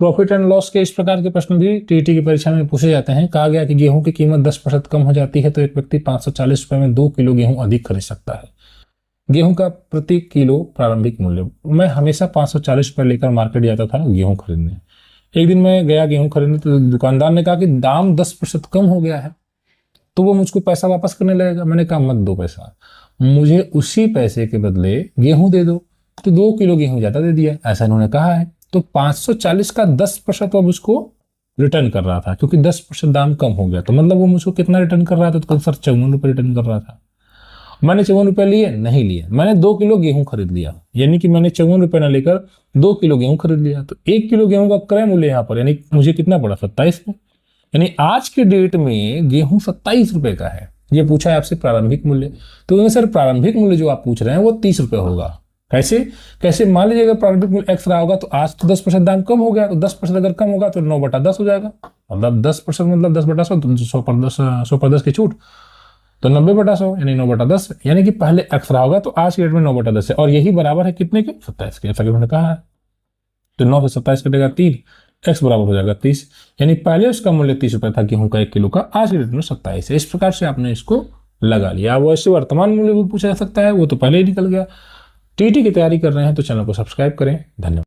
Profit and loss के इस प्रकार के प्रश्न भी टीईटी की परीक्षा में पूछे जाते हैं। कहा गया कि गेहूं की कीमत 10% कम हो जाती है तो एक व्यक्ति 540 रुपए में 2 किलो गेहूं अधिक खरीद सकता है। गेहूं का प्रति किलो प्रारंभिक मूल्य, मैं हमेशा 540 रुपए लेकर मार्केट जाता था गेहूं खरीदने। एक दिन मैं गया गेहूं खरीदने तो दुकानदार ने कहा कि दाम 10% कम हो गया है तो वो मुझको पैसा वापस करने लगेगा। मैंने कहा मत दो पैसा, मुझे उसी पैसे के बदले गेहूं दे दो। तो 2 किलो गेहूं ज्यादा दे दिया, ऐसा इन्होंने कहा है। तो 540 का 10% वो मुझको रिटर्न कर रहा था क्योंकि 10% दाम कम हो गया। तो मतलब वो मुझको कितना रिटर्न कर रहा था? तो सर 54 रुपये रिटर्न कर रहा था। मैंने 54 रुपये लिए? नहीं लिए, मैंने 2 किलो गेहूं खरीद लिया। यानी कि मैंने 54 रुपये ना लेकर 2 किलो गेहूं खरीद लिया। तो 1 किलो गेहूं का क्रय मूल्य यहाँ पर यानी मुझे कितना पड़ा? 27 में। यानी आज के डेट में गेहूं 27 रुपए का है। ये पूछा है आपसे प्रारंभिक मूल्य, तो सर प्रारंभिक मूल्य जो आप पूछ रहे हैं वो 30 रुपए होगा। कैसे कैसे? मान लीजिए अगर प्रारंभिक मूल्य एक्स रहा होगा तो आज तो 10% दाम कम हो गया, तो 10% अगर कम होगा तो 9/10 हो जाएगा। मतलब 10% मतलब 10/100, तो 100 पर 10 की छूट तो 90/100 यानी 9/10। यानी कि पहले एक्स रहा होगा तो आज के डेट में 9/10 है, और यही बराबर है कितने के? 27 के, ऐसा कि उन्होंने कहा है। तो 9 से 27 कटेगा 3, एक्स बराबर हो जाएगा 30। यानी पहले उसका मूल्य 30 रुपए था गेहूं का 1 किलो का, आज के डेट में 27 है। इस प्रकार से आपने इसको लगा लिया। वो ऐसे वर्तमान मूल्य भी पूछा जा सकता है, वो तो पहले ही निकल गया। टीटी की तैयारी कर रहे हैं तो चैनल को सब्सक्राइब करें। धन्यवाद।